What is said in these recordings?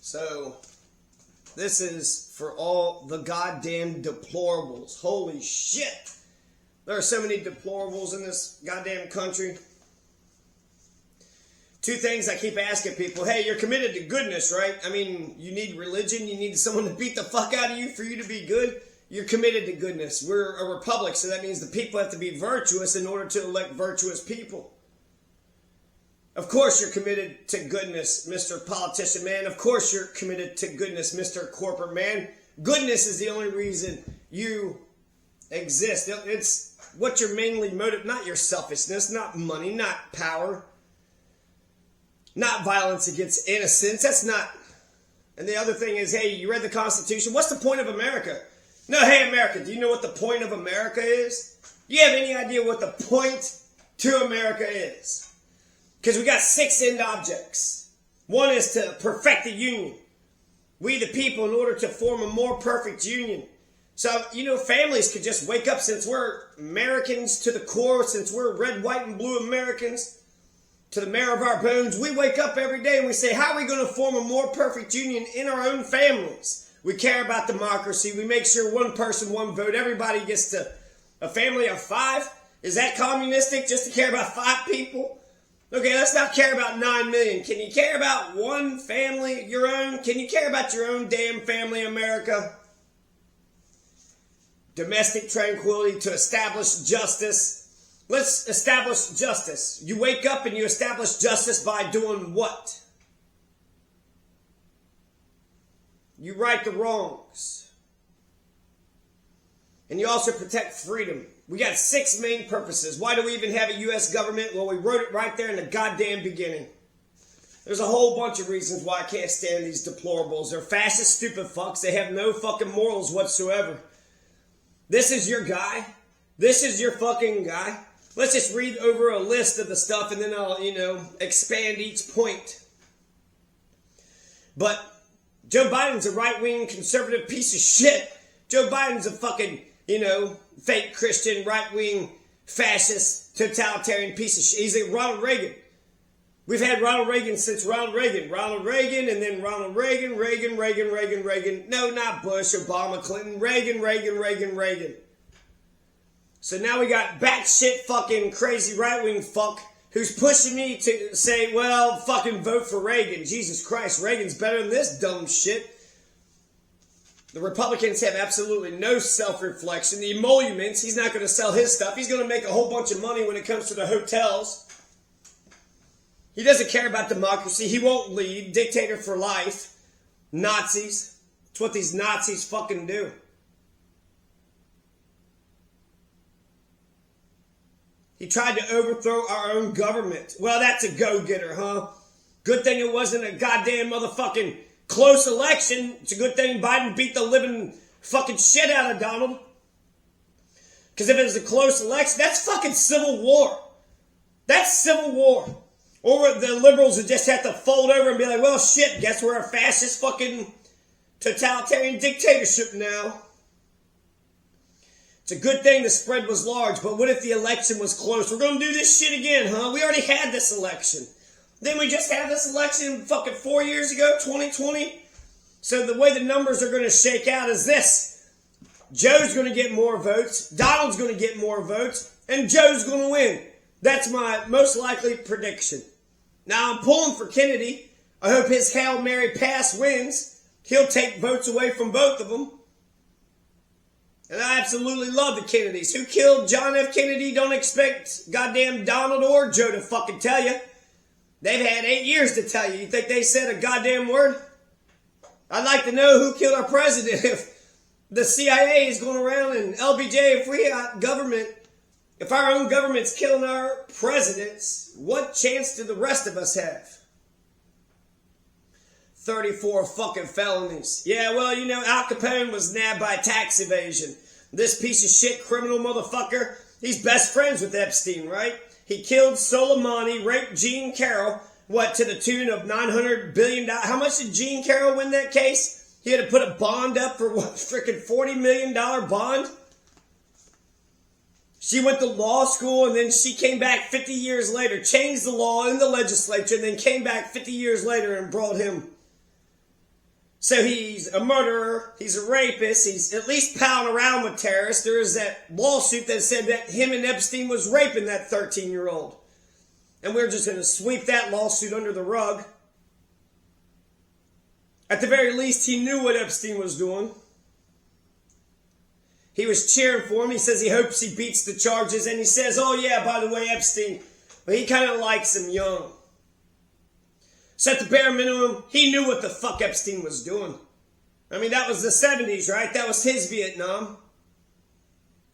So, this is for all the goddamn deplorables. Holy shit! There are so many deplorables in this goddamn country. Two things I keep asking people. Hey, you're committed to goodness, right? I mean, you need religion. You need someone to beat the fuck out of you for you to be good. You're committed to goodness. We're a republic, so that means the people have to be virtuous in order to elect virtuous people. Of course you're committed to goodness, Mr. Politician Man. Of course you're committed to goodness, Mr. Corporate Man. Goodness is the only reason you exist. It's what your mainly motive, not your selfishness, not money, not power, not violence against innocence. That's not. And the other thing is, hey, you read the Constitution. What's the point of America? No, hey, America, do you know what the point of America is? Do you have any idea what the point to America is? Because we got 6 end objects. One is to perfect the union. We the people in order to form a more perfect union. So, families could just wake up, since we're Americans to the core, since we're red, white, and blue Americans, to the marrow of our bones, we wake up every day and we say, how are we going to form a more perfect union in our own families? We care about democracy. We make sure one person, one vote. Everybody gets to a family of 5. Is that communistic, just to care about 5 people? Okay, let's not care about 9 million. Can you care about one family, your own? Can you care about your own damn family, America? Domestic tranquility to establish justice. Let's establish justice. You wake up and you establish justice by doing what? You right the wrongs. And you also protect freedom. We got 6 main purposes. Why do we even have a U.S. government? Well, we wrote it right there in the goddamn beginning. There's a whole bunch of reasons why I can't stand these deplorables. They're fascist, stupid fucks. They have no fucking morals whatsoever. This is your guy. This is your fucking guy. Let's just read over a list of the stuff and then I'll, expand each point. But Joe Biden's a right-wing conservative piece of shit. Joe Biden's a fucking, fake Christian, right-wing, fascist, totalitarian piece of shit. He's like Ronald Reagan. We've had Ronald Reagan since Ronald Reagan. Ronald Reagan, and then Ronald Reagan, Reagan. No, not Bush, Obama, Clinton. Reagan. So now we got batshit fucking crazy right-wing fuck who's pushing me to say, well, fucking vote for Reagan. Jesus Christ, Reagan's better than this dumb shit. The Republicans have absolutely no self-reflection. The emoluments, he's not going to sell his stuff. He's going to make a whole bunch of money when it comes to the hotels. He doesn't care about democracy. He won't lead. Dictator for life. Nazis. It's what these Nazis fucking do. He tried to overthrow our own government. Well, that's a go-getter, huh? Good thing it wasn't a goddamn motherfucking close election. It's a good thing Biden beat the living fucking shit out of Donald. Because if it was a close election, that's fucking civil war. That's civil war. Or the liberals would just have to fold over and be like, well, shit, guess we're a fascist fucking totalitarian dictatorship now. It's a good thing the spread was large, but what if the election was close? We're going to do this shit again, huh? We already had this election. Then we just had this election fucking 4 years ago, 2020. So the way the numbers are going to shake out is this. Joe's going to get more votes. Donald's going to get more votes. And Joe's going to win. That's my most likely prediction. Now I'm pulling for Kennedy. I hope his Hail Mary pass wins. He'll take votes away from both of them. And I absolutely love the Kennedys. Who killed John F. Kennedy? Don't expect goddamn Donald or Joe to fucking tell you. They've had 8 years to tell you. You think they said a goddamn word? I'd like to know who killed our president. If the CIA is going around and LBJ, if we got government, if our own government's killing our presidents, what chance do the rest of us have? 34 fucking felonies. Yeah, well, Al Capone was nabbed by tax evasion. This piece of shit criminal motherfucker, he's best friends with Epstein, right? He killed Soleimani, raped Jean Carroll, to the tune of $900 billion. How much did Jean Carroll win that case? He had to put a bond up for freaking $40 million bond? She went to law school and then she came back 50 years later, changed the law in the legislature, and then came back 50 years later and brought him So he's a murderer, he's a rapist, he's at least palling around with terrorists. There is that lawsuit that said that him and Epstein was raping that 13-year-old. And we're just going to sweep that lawsuit under the rug. At the very least, he knew what Epstein was doing. He was cheering for him. He says he hopes he beats the charges. And he says, oh yeah, by the way, Epstein, but he kind of likes him young. So at the bare minimum, he knew what the fuck Epstein was doing. I mean, that was the 70s, right? That was his Vietnam.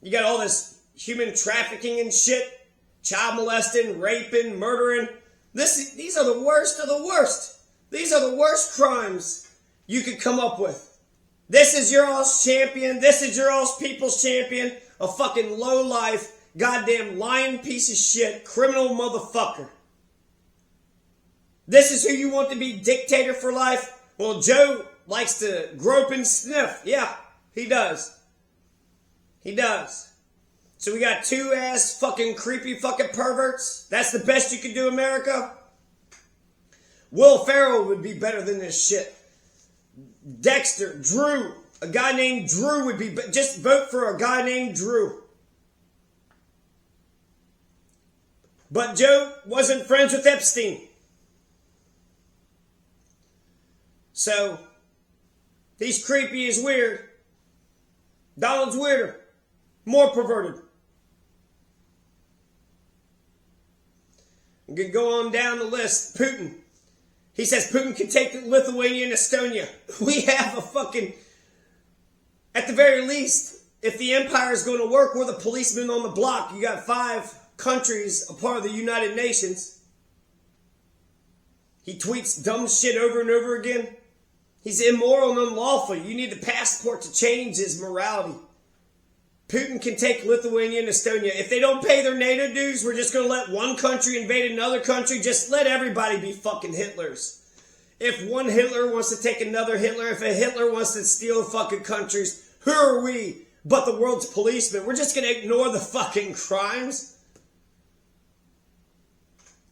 You got all this human trafficking and shit. Child molesting, raping, murdering. These are the worst of the worst. These are the worst crimes you could come up with. This is your all's champion. This is your all's people's champion. A fucking low-life, goddamn lying piece of shit, criminal motherfucker. This is who you want to be dictator for life? Well, Joe likes to grope and sniff. Yeah, he does. He does. So we got two ass fucking creepy fucking perverts. That's the best you can do, America? Will Ferrell would be better than this shit. Dexter, Drew. A guy named Drew would be... Just vote for a guy named Drew. But Joe wasn't friends with Epstein. So, he's creepy as weird. Donald's weirder. More perverted. We could go on down the list. Putin. He says Putin can take Lithuania and Estonia. We have a fucking... At the very least, if the empire is going to work, we're the policemen on the block. You got 5 countries, a part of the United Nations. He tweets dumb shit over and over again. He's immoral and unlawful. You need a passport to change his morality. Putin can take Lithuania and Estonia. If they don't pay their NATO dues, we're just going to let one country invade another country. Just let everybody be fucking Hitlers. If one Hitler wants to take another Hitler, if a Hitler wants to steal fucking countries, who are we but the world's policemen? We're just going to ignore the fucking crimes.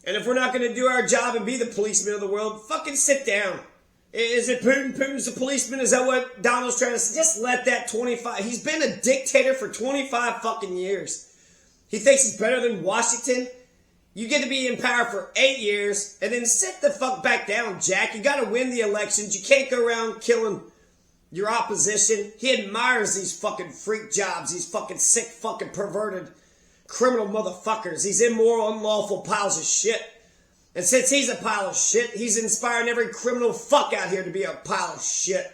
And if we're not going to do our job and be the policemen of the world, fucking sit down. Is it Putin? Putin's a policeman? Is that what Donald's trying to say? Just let that 25... He's been a dictator for 25 fucking years. He thinks he's better than Washington. You get to be in power for 8 years and then sit the fuck back down, Jack. You got to win the elections. You can't go around killing your opposition. He admires these fucking freak jobs. These fucking sick, fucking perverted criminal motherfuckers. These immoral, unlawful piles of shit. And since he's a pile of shit, he's inspiring every criminal fuck out here to be a pile of shit.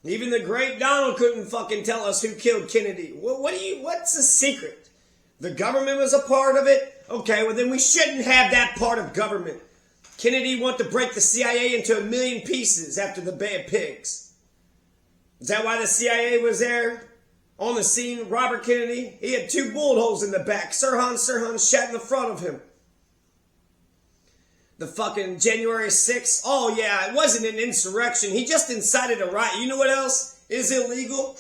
Even the great Donald couldn't fucking tell us who killed Kennedy. What's the secret? The government was a part of it? Okay, well then we shouldn't have that part of government. Kennedy wanted to break the CIA into 1 million pieces after the Bay of Pigs. Is that why the CIA was there? On the scene, Robert Kennedy, he had 2 bullet holes in the back. Sirhan shot in the front of him. The fucking January 6th. Oh yeah, it wasn't an insurrection. He just incited a riot. You know what else is illegal?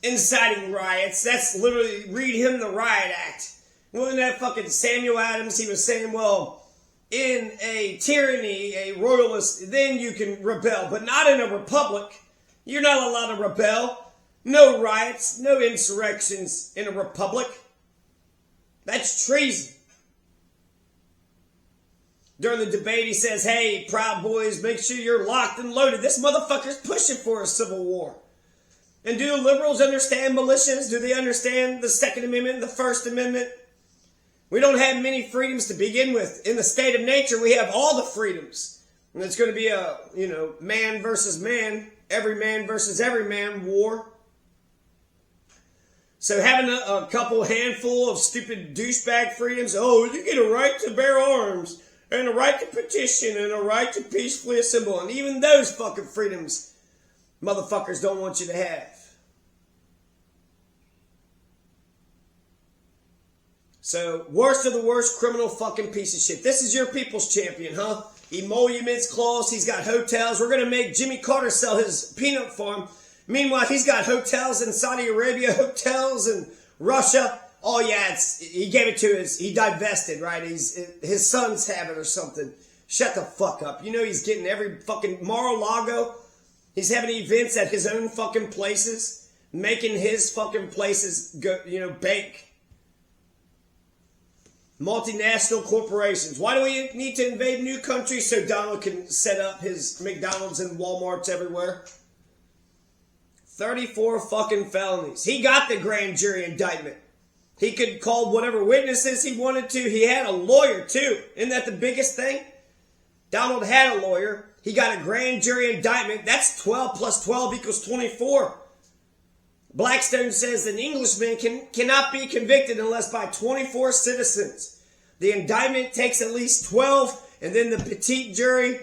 Inciting riots. That's literally, read him the Riot Act. Wasn't that fucking Samuel Adams? He was saying, well, in a tyranny, a royalist, then you can rebel. But not in a republic. You're not allowed to rebel. No riots, no insurrections in a republic. That's treason. During the debate, he says, hey, Proud Boys, make sure you're locked and loaded. This motherfucker's pushing for a civil war. And do the liberals understand militias? Do they understand the Second Amendment and the First Amendment? We don't have many freedoms to begin with. In the state of nature, we have all the freedoms. And it's going to be a, man versus man, every man versus every man war. So having a couple handful of stupid douchebag freedoms, oh, you get a right to bear arms. And a right to petition, and a right to peacefully assemble. And even those fucking freedoms, motherfuckers don't want you to have. So, worst of the worst criminal fucking piece of shit. This is your people's champion, huh? Emoluments clause, he's got hotels. We're going to make Jimmy Carter sell his peanut farm. Meanwhile, he's got hotels in Saudi Arabia, hotels in Russia. Oh yeah, he gave it to he divested, right? His sons have it or something. Shut the fuck up. You know he's getting every fucking Mar-a-Lago. He's having events at his own fucking places, making his fucking places go, bank. Multinational corporations. Why do we need to invade new countries so Donald can set up his McDonald's and Walmarts everywhere? 34 fucking felonies. He got the grand jury indictment. He could call whatever witnesses he wanted to. He had a lawyer too. Isn't that the biggest thing? Donald had a lawyer. He got a grand jury indictment. That's 12 plus 12 equals 24. Blackstone says an Englishman cannot be convicted unless by 24 citizens. The indictment takes at least 12, and then the petite jury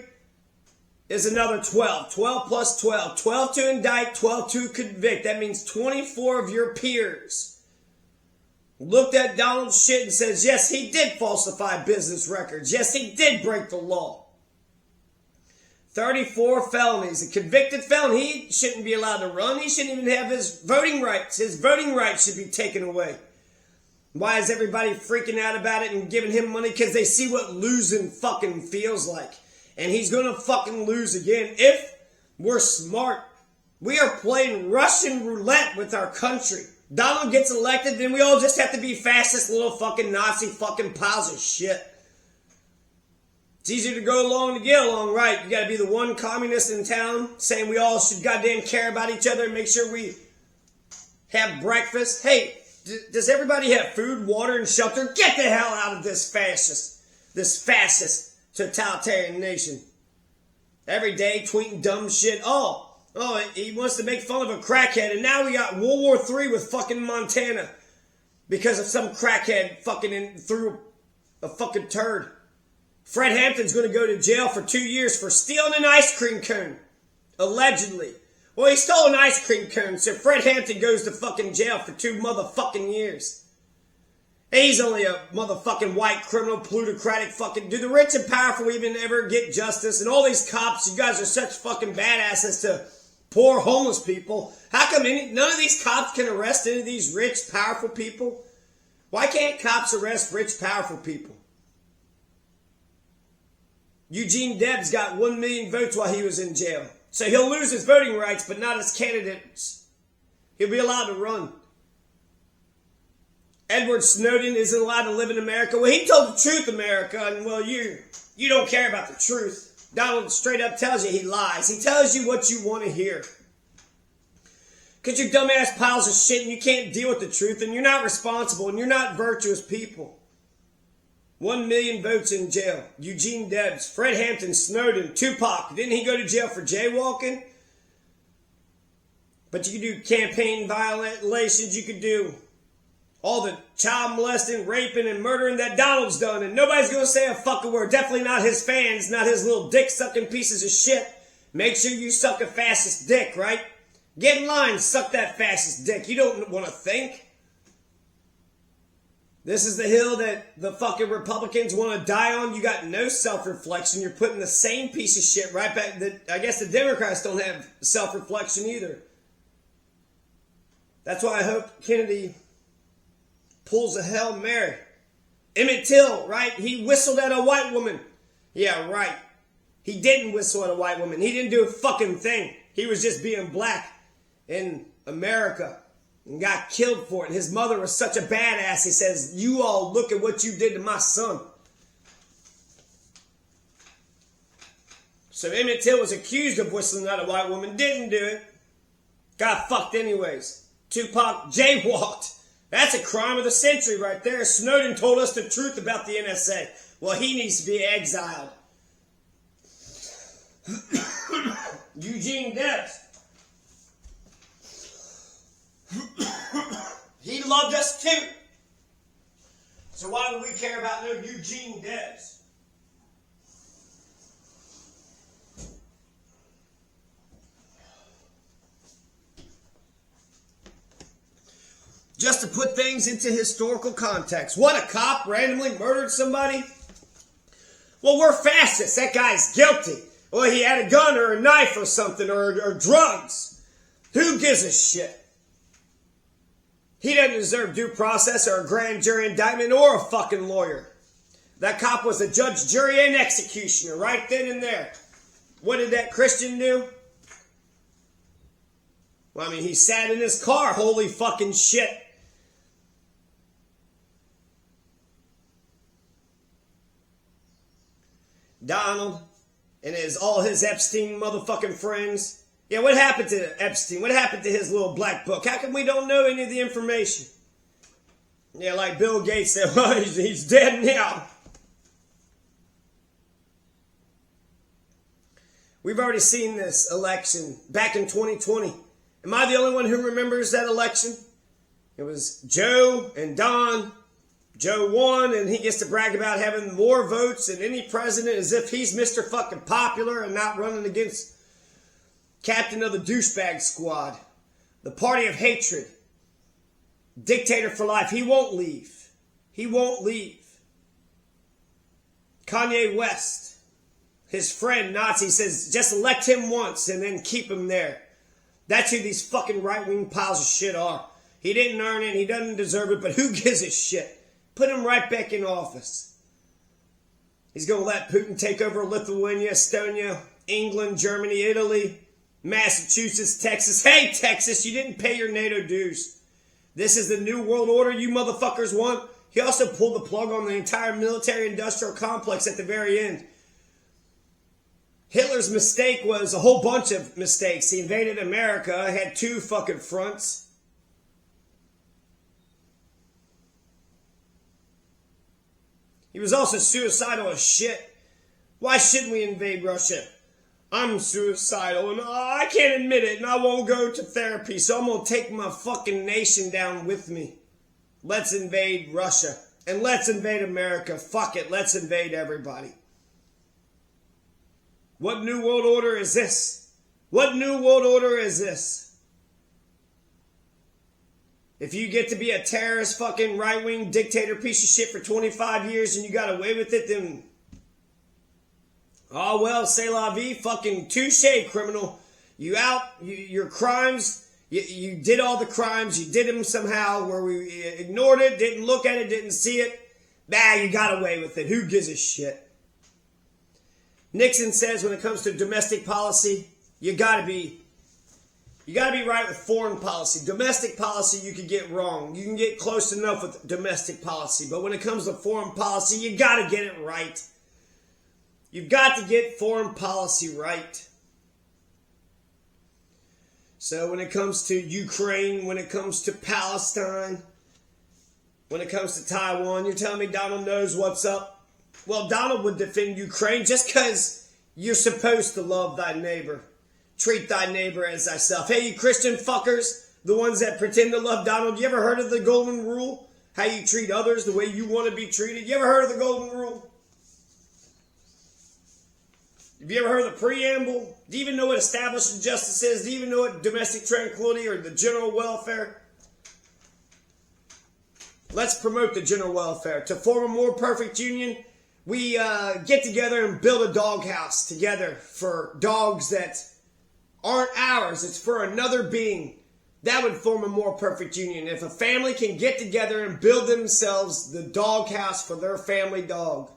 is another 12. 12 plus 12. 12 to indict, 12 to convict. That means 24 of your peers looked at Donald's shit and says, yes, he did falsify business records. Yes, he did break the law. 34 felonies. A convicted felon, he shouldn't be allowed to run. He shouldn't even have his voting rights. His voting rights should be taken away. Why is everybody freaking out about it and giving him money? Because they see what losing fucking feels like. And he's going to fucking lose again if we're smart. We are playing Russian roulette with our country. Donald gets elected, then we all just have to be fascist little fucking Nazi fucking piles of shit. It's easier to go along to get along, right? You gotta be the one communist in town saying we all should goddamn care about each other and make sure we have breakfast. Hey, does everybody have food, water, and shelter? Get the hell out of this fascist totalitarian nation. Every day tweeting dumb shit. Oh, he wants to make fun of a crackhead, and now we got World War III with fucking Montana because of some crackhead fucking threw a fucking turd. Fred Hampton's going to go to jail for 2 years for stealing an ice cream cone. Allegedly. Well, he stole an ice cream cone, so Fred Hampton goes to fucking jail for 2 motherfucking years. He's only a motherfucking white criminal, plutocratic fucking... Do the rich and powerful even ever get justice? And all these cops, you guys are such fucking badasses to poor homeless people. How come none of these cops can arrest any of these rich, powerful people? Why can't cops arrest rich, powerful people? Eugene Debs got 1 million votes while he was in jail. So he'll lose his voting rights, but not as candidates. He'll be allowed to run. Edward Snowden isn't allowed to live in America. Well, he told the truth, America, and well, you don't care about the truth. Donald straight up tells you he lies. He tells you what you want to hear. Because you're dumbass piles of shit and you can't deal with the truth and you're not responsible and you're not virtuous people. 1 million votes in jail. Eugene Debs, Fred Hampton, Snowden, Tupac. Didn't he go to jail for jaywalking? But you could do campaign violations. You could do all the child molesting, raping, and murdering that Donald's done. And nobody's going to say a fucking word. Definitely not his fans, not his little dick-sucking pieces of shit. Make sure you suck a fascist dick, right? Get in line, suck that fascist dick. You don't want to think. This is the hill that the fucking Republicans want to die on. You got no self-reflection. You're putting the same piece of shit right back. I guess the Democrats don't have self-reflection either. That's why I hope Kennedy pulls a Hail Mary. Emmett Till, right? He whistled at a white woman. Yeah, right. He didn't whistle at a white woman. He didn't do a fucking thing. He was just being black in America. And got killed for it. And his mother was such a badass. He says, you all look at what you did to my son. So Emmett Till was accused of whistling at a white woman. Didn't do it. Got fucked anyways. Tupac jaywalked. That's a crime of the century right there. Snowden told us the truth about the NSA. Well, he needs to be exiled. Eugene Debs. He loved us too. So why would we care about no Eugene Debs? Just to put things into historical context. What, a cop randomly murdered somebody? Well, we're fascists. That guy's guilty. Well, he had a gun or a knife or something or drugs. Who gives a shit? He doesn't deserve due process or a grand jury indictment or a fucking lawyer. That cop was a judge, jury, and executioner right then and there. What did that Christian do? Well, I mean, he sat in his car. Holy fucking shit. Donald and all his Epstein motherfucking friends. Yeah, what happened to Epstein? What happened to his little black book? How come we don't know any of the information? Yeah, like Bill Gates said, well, he's dead now. We've already seen this election back in 2020. Am I the only one who remembers that election? It was Joe and Don. Joe won, and he gets to brag about having more votes than any president as if he's Mr. fucking popular and not running against captain of the douchebag squad. The party of hatred. Dictator for life. He won't leave. He won't leave. Kanye West, his friend Nazi, says just elect him once and then keep him there. That's who these fucking right-wing piles of shit are. He didn't earn it. He doesn't deserve it, but who gives a shit? Put him right back in office. He's going to let Putin take over Lithuania, Estonia, England, Germany, Italy, Massachusetts, Texas. Hey, Texas, you didn't pay your NATO dues. This is the new world order you motherfuckers want. He also pulled the plug on the entire military-industrial complex at the very end. Hitler's mistake was a whole bunch of mistakes. He invaded America, had 2 fucking fronts. He was also suicidal as shit. Why shouldn't we invade Russia? I'm suicidal and I can't admit it and I won't go to therapy, so I'm going to take my fucking nation down with me. Let's invade Russia and let's invade America. Fuck it, let's invade everybody. What new world order is this? What new world order is this? If you get to be a terrorist fucking right-wing dictator piece of shit for 25 years and you got away with it, then oh well, c'est la vie, fucking touche, criminal. You out, your crimes, you did all the crimes, you did them somehow where we ignored it, didn't look at it, didn't see it. Bah, you got away with it. Who gives a shit? Nixon says when it comes to domestic policy, you gotta be right with foreign policy. Domestic policy you can get wrong. You can get close enough with domestic policy. But when it comes to foreign policy, you gotta get it right. You've got to get foreign policy right. So when it comes to Ukraine, when it comes to Palestine, when it comes to Taiwan, you're telling me Donald knows what's up? Well, Donald would defend Ukraine just because you're supposed to love thy neighbor. Treat thy neighbor as thyself. Hey, you Christian fuckers, the ones that pretend to love Donald, you ever heard of the golden rule? How you treat others the way you want to be treated? You ever heard of the golden rule? Have you ever heard of the preamble? Do you even know what established justice is? Do you even know what domestic tranquility or the general welfare? Let's promote the general welfare. To form a more perfect union, we get together and build a doghouse together for dogs that aren't ours. It's for another being. That would form a more perfect union. If a family can get together and build themselves the doghouse for their family dog.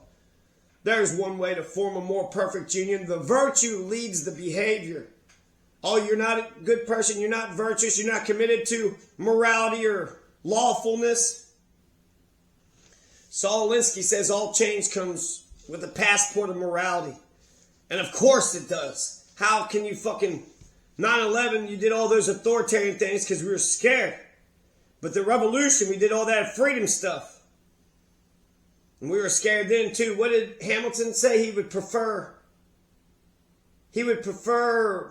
There's one way to form a more perfect union. The virtue leads the behavior. Oh, you're not a good person. You're not virtuous. You're not committed to morality or lawfulness. Saul Alinsky says all change comes with a passport of morality. And of course it does. How can you fucking 9/11, you did all those authoritarian things because we were scared. But the revolution, we did all that freedom stuff. And we were scared then too. What did Hamilton say? He would prefer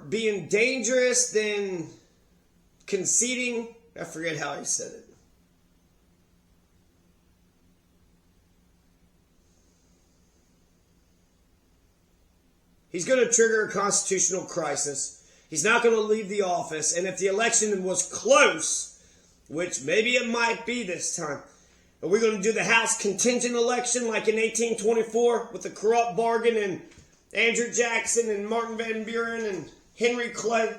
being dangerous than conceding. I forget how he said it. He's going to trigger a constitutional crisis. He's not going to leave the office. And if the election was close, which maybe it might be this time, are we going to do the House contingent election like in 1824 with the corrupt bargain and Andrew Jackson and Martin Van Buren and Henry Clay?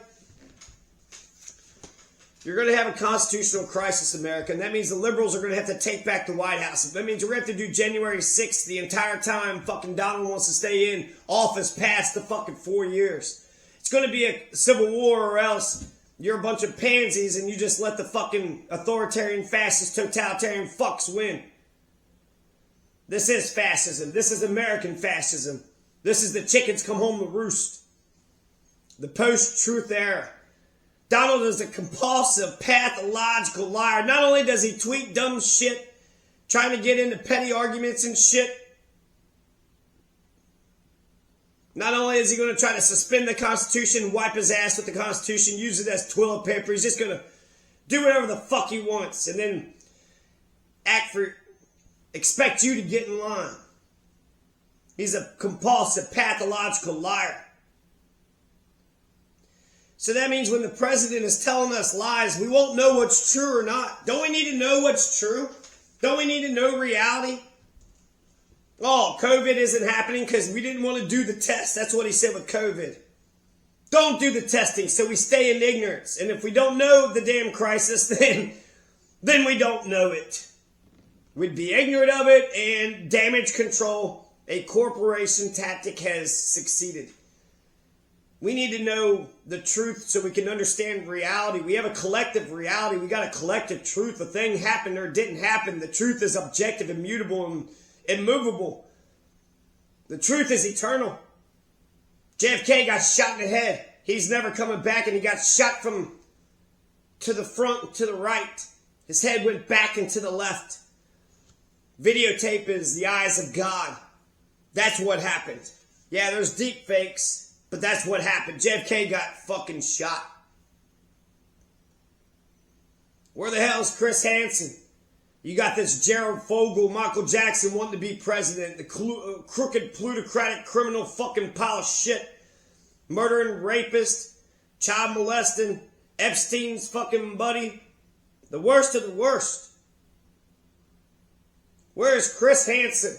You're going to have a constitutional crisis, America, and that means the liberals are going to have to take back the White House. That means we're going to have to do January 6th the entire time fucking Donald wants to stay in office past the fucking 4 years. It's going to be a civil war, or else you're a bunch of pansies and you just let the fucking authoritarian, fascist, totalitarian fucks win. This is fascism. This is American fascism. This is the chickens come home to roost. The post-truth era. Donald is a compulsive, pathological liar. Not only does he tweet dumb shit, trying to get into petty arguments and shit, not only is he going to try to suspend the Constitution, wipe his ass with the Constitution, use it as toilet paper, he's just going to do whatever the fuck he wants and then expect you to get in line. He's a compulsive, pathological liar. So that means when the president is telling us lies, we won't know what's true or not. Don't we need to know what's true? Don't we need to know reality? Oh, COVID isn't happening because we didn't want to do the test. That's what he said with COVID. Don't do the testing so we stay in ignorance. And if we don't know the damn crisis, then we don't know it. We'd be ignorant of it, and damage control, a corporation tactic, has succeeded. We need to know the truth so we can understand reality. We have a collective reality. We got a collective truth. A thing happened or didn't happen. The truth is objective, immutable, and immovable. The truth is eternal. JFK got shot in the head. He's never coming back, and he got shot from to the front and to the right. His head went back and to the left. Videotape is the eyes of God. That's what happened. Yeah, there's deep fakes. But that's what happened. JFK got fucking shot. Where the hell is Chris Hansen? You got this Gerald Fogel, Michael Jackson wanting to be president. The crooked, plutocratic, criminal fucking pile of shit. Murdering, rapist, child molesting, Epstein's fucking buddy. The worst of the worst. Where is Chris Hansen?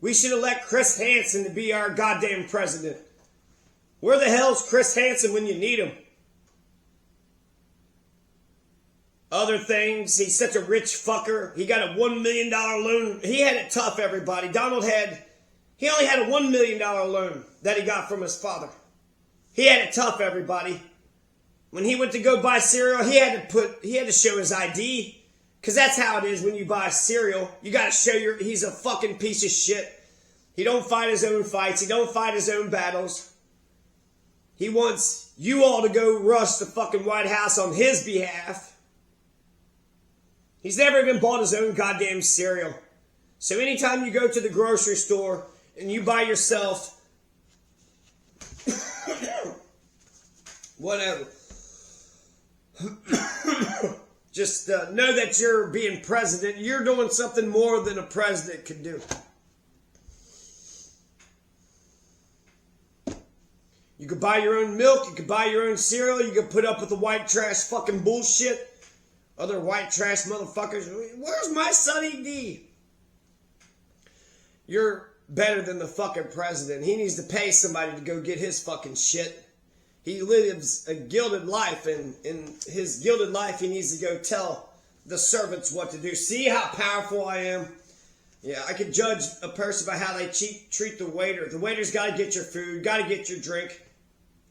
We should elect Chris Hansen to be our goddamn president. Where the hell's Chris Hansen when you need him? Other things, he's such a rich fucker. He got a $1 million loan. He had it tough, everybody. He only had a $1 million loan that he got from his father. He had it tough, everybody. When he went to go buy cereal, he had to show his ID. Because that's how it is when you buy cereal. You got to show he's a fucking piece of shit. He don't fight his own fights. He don't fight his own battles. He wants you all to go rush the fucking White House on his behalf. He's never even bought his own goddamn cereal. So anytime you go to the grocery store and you buy yourself whatever, just know that you're being president. You're doing something more than a president could do. You could buy your own milk. You could buy your own cereal. You could put up with the white trash fucking bullshit. Other white trash motherfuckers. Where's my Sunny D? You're better than the fucking president. He needs to pay somebody to go get his fucking shit. He lives a gilded life, and in his gilded life, he needs to go tell the servants what to do. See how powerful I am? Yeah, I could judge a person by how they treat the waiter. The waiter's got to get your food, got to get your drink.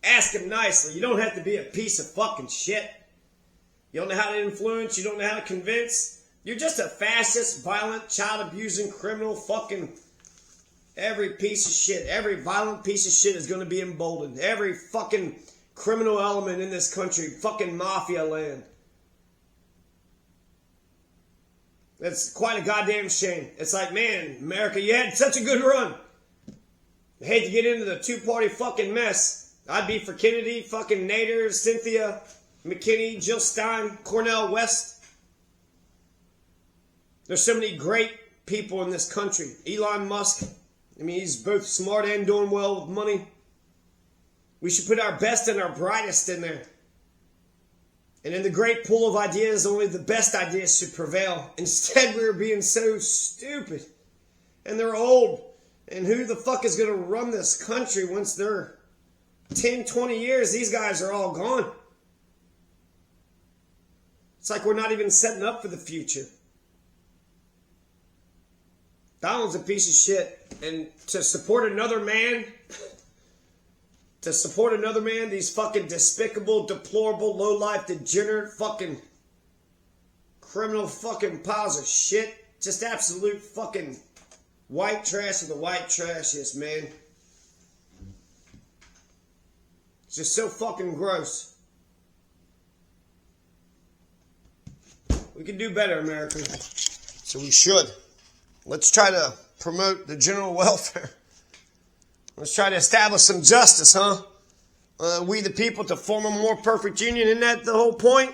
Ask him nicely. You don't have to be a piece of fucking shit. You don't know how to influence. You don't know how to convince. You're just a fascist, violent, child-abusing, criminal, fucking... Every piece of shit, every violent piece of shit is going to be emboldened. Every fucking criminal element in this country, fucking mafia land. It's quite a goddamn shame. It's like, man, America, you had such a good run. I hate to get into the two-party fucking mess. I'd be for Kennedy, fucking Nader, Cynthia, McKinney, Jill Stein, Cornel West. There's so many great people in this country. Elon Musk. I mean, he's both smart and doing well with money. We should put our best and our brightest in there. And in the great pool of ideas, only the best ideas should prevail. Instead, we're being so stupid. And they're old. And who the fuck is going to run this country once they're 10, 20 years? These guys are all gone. It's like we're not even setting up for the future. Donald's a piece of shit. And to support another man, these fucking despicable, deplorable, low-life, degenerate, fucking criminal fucking piles of shit. Just absolute fucking white trash of the white trashiest, man. It's just so fucking gross. We can do better, America. So we should. Let's try to promote the general welfare. Let's try to establish some justice, huh? We the people to form a more perfect union. Isn't that the whole point?